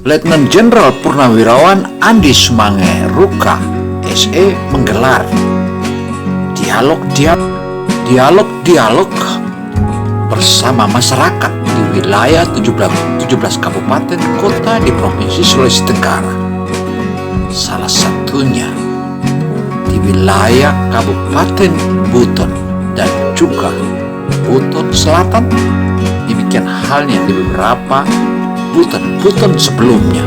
Letnan Jenderal Purnawirawan Andi Sumange Ruka SE menggelar dialog bersama masyarakat di wilayah 17 kabupaten kota di Provinsi Sulawesi Tenggara. Salah satunya di wilayah Kabupaten Buton dan juga Buton Selatan. Demikian halnya di beberapa Buton sebelumnya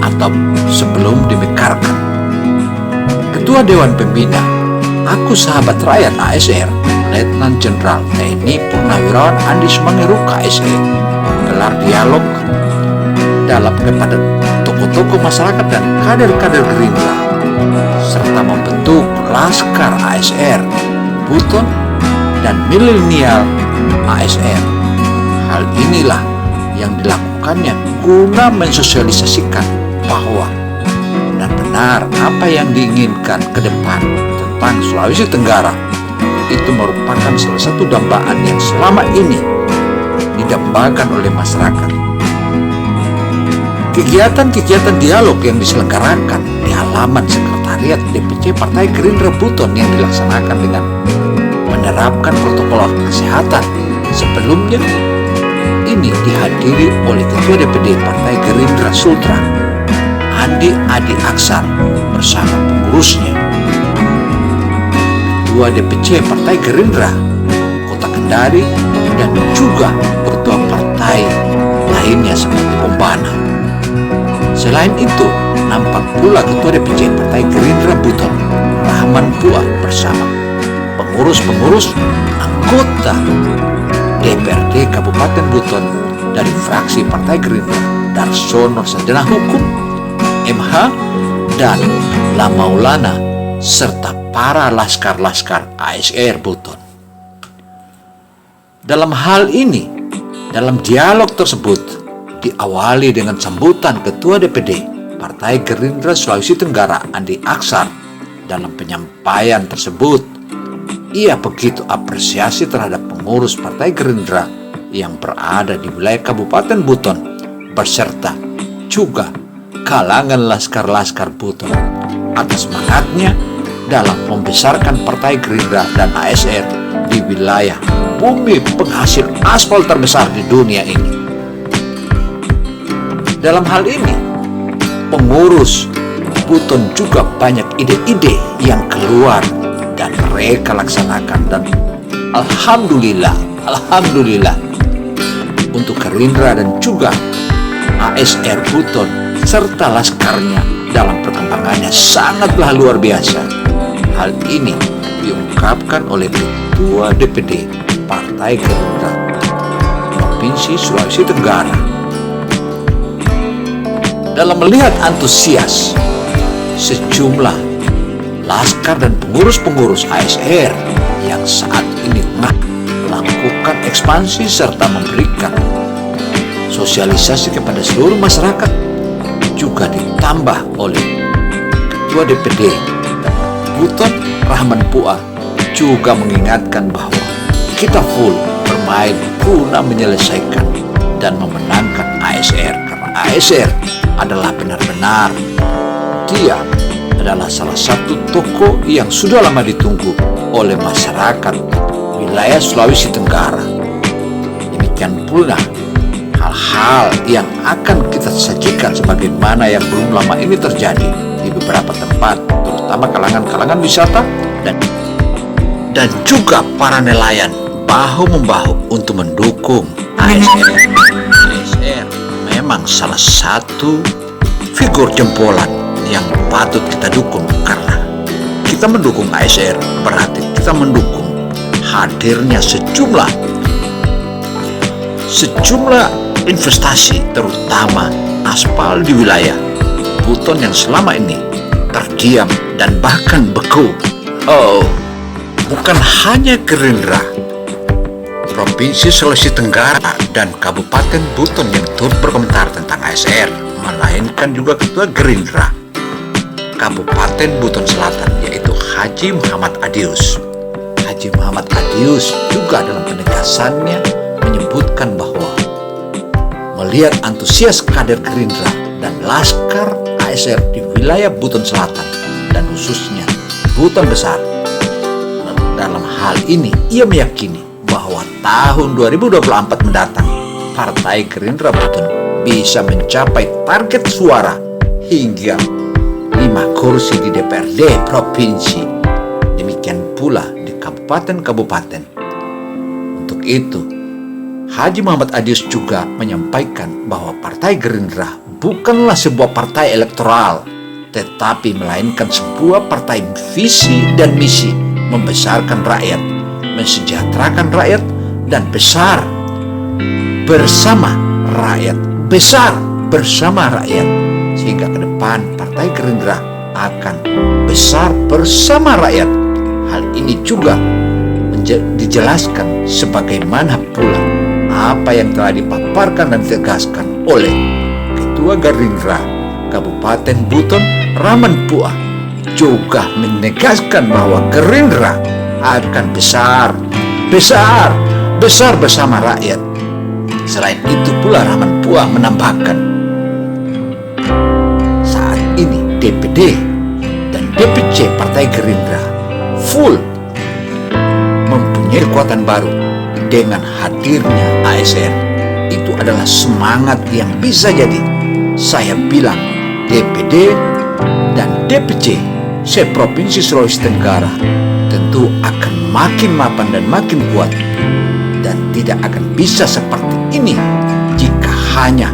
atau sebelum dimekarkan. Ketua Dewan Pembina Aku Sahabat Rakyat ASR, Letnan Jenderal TNI Purnawirawan Andi Sumange Ruka SE menggelar dialog kepada tokoh-tokoh masyarakat dan kader-kader Gerindra serta membentuk Laskar ASR Buton dan Milenial ASR. Hal inilah yang dilakukannya guna mensosialisasikan bahwa benar-benar apa yang diinginkan ke depan tentang Sulawesi Tenggara itu merupakan salah satu dambaan yang selama ini didambakan oleh masyarakat. Kegiatan dialog yang diselenggarakan di halaman sekretariat DPC Partai Gerindra Buton yang dilaksanakan dengan menerapkan protokol kesehatan sebelumnya ini dihadiri oleh Ketua DPD Partai Gerindra Sultra Andi Adi Aksar bersama pengurusnya, Ketua DPC Partai Gerindra Kota Kendari dan juga ketua partai lainnya seperti Pombana. Selain itu, nampak pula Ketua DPC Partai Gerindra Buton Rahman Puah bersama pengurus-pengurus anggota DPRD Kabupaten Buton dari fraksi Partai Gerindra Darsono Sarjana Hukum MH dan La Maulana serta para laskar-laskar ASR Buton. Dalam dialog tersebut diawali dengan sambutan Ketua DPD Partai Gerindra Sulawesi Tenggara Andi Aksar. Dalam penyampaian tersebut ia begitu apresiasi terhadap pengurus Partai Gerindra yang berada di wilayah Kabupaten Buton beserta juga kalangan laskar-laskar Buton atas semangatnya dalam membesarkan Partai Gerindra dan ASR di wilayah bumi penghasil aspal terbesar di dunia ini. Dalam hal ini, pengurus Buton juga banyak ide-ide yang keluar dan mereka laksanakan, dan Alhamdulillah untuk Gerindra dan juga ASR Buton serta laskarnya dalam perkembangannya sangatlah luar biasa. Hal ini diungkapkan oleh Ketua DPD Partai Gerindra Provinsi Sulawesi Tenggara. Dalam melihat antusias sejumlah laskar dan pengurus-pengurus ASR yang saat ini melakukan ekspansi serta memberikan sosialisasi kepada seluruh masyarakat, juga ditambah oleh Ketua DPD Buton Rahman Puah juga mengingatkan bahwa kita full bermain guna menyelesaikan dan memenangkan ASR, karena ASR adalah benar-benar adalah salah satu tokoh yang sudah lama ditunggu oleh masyarakat wilayah Sulawesi Tenggara. Demikian pula hal-hal yang akan kita sajikan sebagaimana yang belum lama ini terjadi di beberapa tempat, terutama kalangan wisata dan juga para nelayan bahu-membahu untuk mendukung ASR. ASR memang salah satu figur jempolan yang patut kita dukung, karena kita mendukung ASR berarti kita mendukung hadirnya sejumlah investasi, terutama aspal di wilayah Buton yang selama ini terdiam dan bahkan beku. Bukan hanya Gerindra Provinsi Sulawesi Tenggara dan Kabupaten Buton yang turut berkomentar tentang ASR, melainkan juga Ketua Gerindra Kabupaten Buton Selatan, yaitu Haji Muhammad Adius. Haji Muhammad Adius juga dalam penegasannya menyebutkan bahwa melihat antusias kader Gerindra dan Laskar ASR di wilayah Buton Selatan dan khususnya Buton Besar. Dalam hal ini, ia meyakini bahwa tahun 2024 mendatang, Partai Gerindra Buton bisa mencapai target suara hingga 5 kursi di DPRD provinsi. Demikian pula di kabupaten-kabupaten. Untuk itu, Haji Muhammad Adius juga menyampaikan bahwa Partai Gerindra bukanlah sebuah partai elektoral, tetapi melainkan sebuah partai visi dan misi membesarkan rakyat, mensejahterakan rakyat, dan besar bersama rakyat, besar bersama rakyat, sehingga ke depan Partai Gerindra akan besar bersama rakyat. Hal ini juga dijelaskan sebagaimana pula apa yang telah dipaparkan dan ditegaskan oleh Ketua Gerindra Kabupaten Buton, Raman Puah, juga menegaskan bahwa Gerindra akan besar bersama rakyat. Selain itu pula Raman Puah menambahkan, saat ini DPD dan DPC Partai Gerindra full mempunyai kekuatan baru dengan hadirnya ASR. Itu adalah semangat yang bisa jadi, saya bilang, DPD dan DPC se-Provinsi Sulawesi Tenggara tentu akan makin mapan dan makin kuat, dan tidak akan bisa seperti ini jika hanya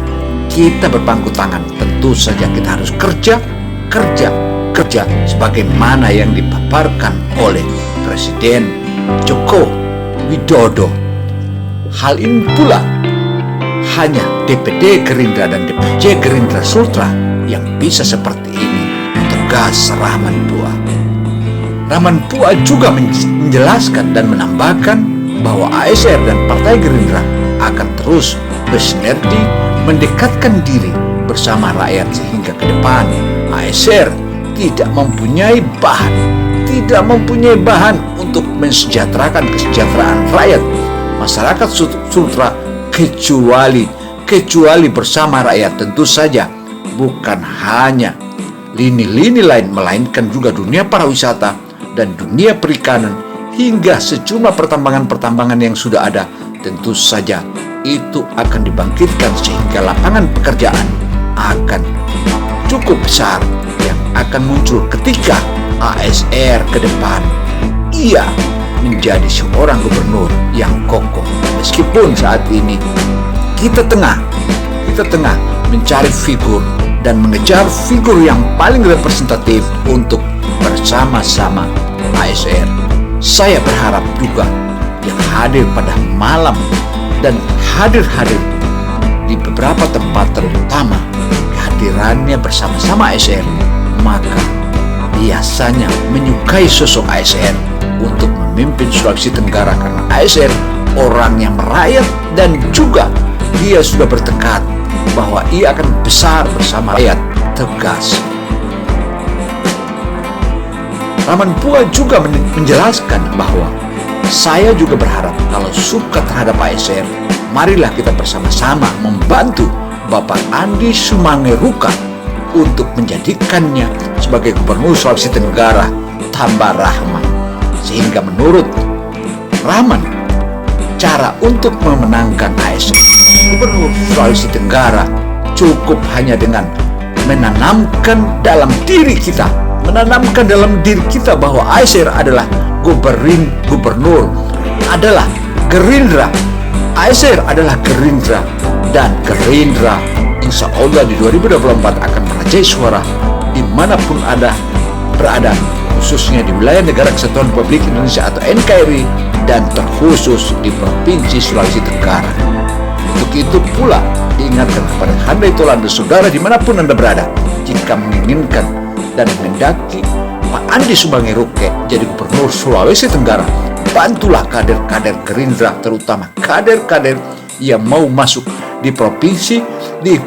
kita berpangku tangan. Tentu saja kita harus kerja sebagaimana yang dipaparkan oleh Presiden Joko Widodo. Hal ini pula hanya DPD Gerindra dan DPC Gerindra Sultra yang bisa seperti ini, tegas Rahman Puah. Rahman Puah juga menjelaskan dan menambahkan bahwa ASR dan Partai Gerindra akan terus bersinergi mendekatkan diri bersama rakyat, sehingga ke depan ASR tidak mempunyai bahan untuk mensejahterakan kesejahteraan rakyat masyarakat Sultra kecuali bersama rakyat. Tentu saja bukan hanya lini-lini lain, melainkan juga dunia pariwisata dan dunia perikanan hingga sejumlah pertambangan yang sudah ada. Tentu saja itu akan dibangkitkan sehingga lapangan pekerjaan akan cukup besar yang akan muncul ketika ASR ke depan ia menjadi seorang gubernur yang kokoh. Meskipun saat ini kita tengah mencari figur dan mengejar figur yang paling representatif untuk bersama-sama ASR. Saya berharap juga yang hadir pada malam dan hadir di beberapa tempat, terutama kehadirannya bersama-sama ASR, maka biasanya menyukai sosok ASR untuk memimpin Sulawesi Tenggara, karena ASR orang yang merayat dan juga dia sudah bertekad bahwa ia akan besar bersama rakyat, tegas. Raman Puah juga menjelaskan bahwa saya juga berharap kalau suka terhadap ASR, marilah kita bersama-sama membantu Bapak Andi Sumangeruka untuk menjadikannya sebagai Gubernur Sulawesi Tenggara tambah rahman. Sehingga menurut Rahman, cara untuk memenangkan ASR Gubernur Sulawesi Tenggara cukup hanya dengan menanamkan dalam diri kita bahwa ASR adalah gubernur, adalah Gerindra. ASR adalah Gerindra, dan Gerindra insya Allah di 2024 akan merajai suara dimanapun berada, khususnya di wilayah Negara Kesatuan Republik Indonesia atau NKRI, dan terkhusus di Provinsi Sulawesi Tenggara. Untuk itu pula diingatkan kepada handai tolan dan saudara dimanapun Anda berada, jika menginginkan dan mendaki Pak Andi Sumangeruka jadi Gubernur Sulawesi Tenggara, bantulah kader-kader Gerindra, terutama kader-kader yang mau masuk di provinsi, di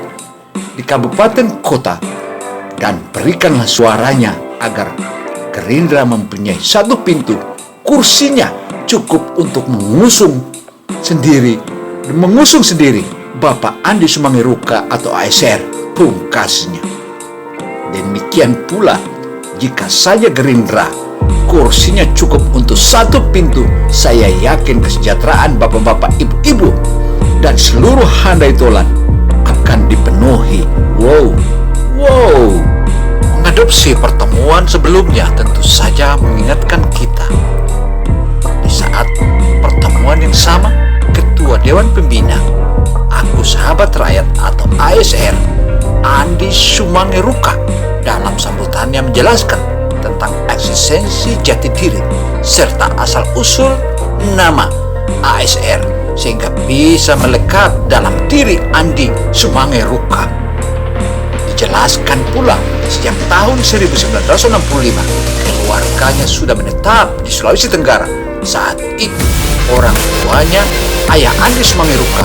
kabupaten kota, dan berikanlah suaranya agar Gerindra mempunyai satu pintu, kursinya cukup untuk mengusung sendiri Bapak Andi Sumangeruka atau ASR pungkasnya. Demikian pula jika saja Gerindra kursinya cukup untuk satu pintu, saya yakin kesejahteraan bapak-bapak, ibu-ibu, dan seluruh handai tolan akan dipenuhi. Wow. Mengadopsi pertemuan sebelumnya tentu saja mengingatkan kita. Di saat pertemuan yang sama, Ketua Dewan Pembina, aku sahabat rakyat atau ASR, Andi Sumangeruka, dalam sambutannya menjelaskan tentang eksistensi jati diri serta asal-usul nama ASR sehingga bisa melekat dalam diri Andi Sumangeruka. Dijelaskan pula sejak tahun 1965 keluarganya sudah menetap di Sulawesi Tenggara. Saat itu orang tuanya, ayah Andi Sumangeruka,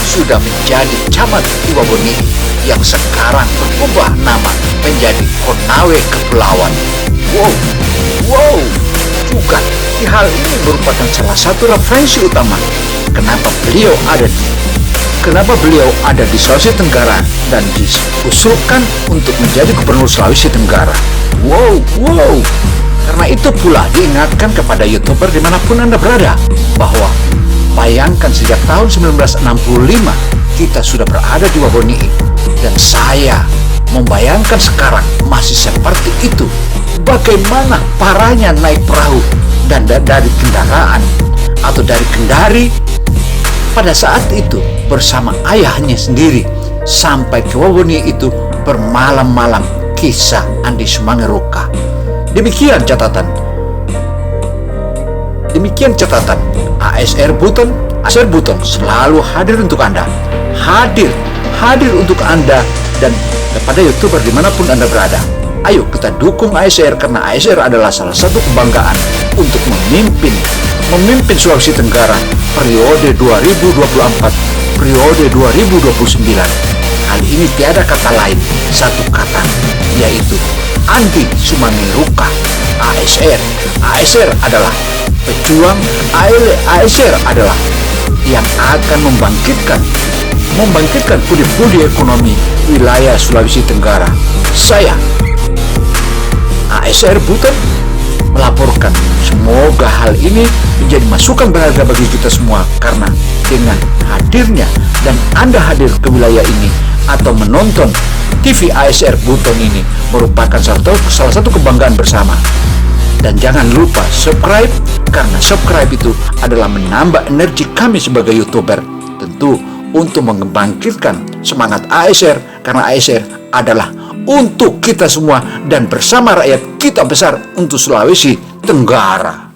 sudah menjadi camat Iwaboni yang sekarang berubah nama menjadi Konawe Kepulauan. Wow. Juga hal ini merupakan salah satu referensi utama kenapa beliau ada di Sulawesi Tenggara dan diusulkan untuk menjadi gubernur Sulawesi Tenggara. Wow. Karena itu pula diingatkan kepada YouTuber dimanapun Anda berada bahwa bayangkan sejak tahun 1965 kita sudah berada di Waboni, dan saya membayangkan sekarang masih seperti itu. Bagaimana parahnya naik perahu dan dari kendaraan atau dari Kendari pada saat itu bersama ayahnya sendiri sampai ke Waboni itu bermalam-malam. Kisah Andi Sumangeruka. Demikian catatan ASR Buton selalu hadir untuk Anda, hadir untuk Anda dan kepada YouTuber dimanapun Anda berada. Ayo kita dukung ASR karena ASR adalah salah satu kebanggaan untuk memimpin Sulawesi Tenggara periode 2024 periode 2029. Kali ini tiada kata lain, satu kata, yaitu Andi Sumangeruka. ASR adalah pejuang, ASR adalah yang akan membangkitkan pundi-pundi ekonomi wilayah Sulawesi Tenggara. Saya ASR Buton melaporkan. Semoga hal ini menjadi masukan berharga bagi kita semua, karena dengan hadirnya dan Anda hadir ke wilayah ini atau menonton TV ASR Buton ini merupakan salah satu kebanggaan bersama. Dan jangan lupa subscribe, karena subscribe itu adalah menambah energi kami sebagai YouTuber, tentu untuk membangkitkan semangat ASR, karena ASR adalah untuk kita semua dan bersama rakyat kita besar untuk Sulawesi Tenggara.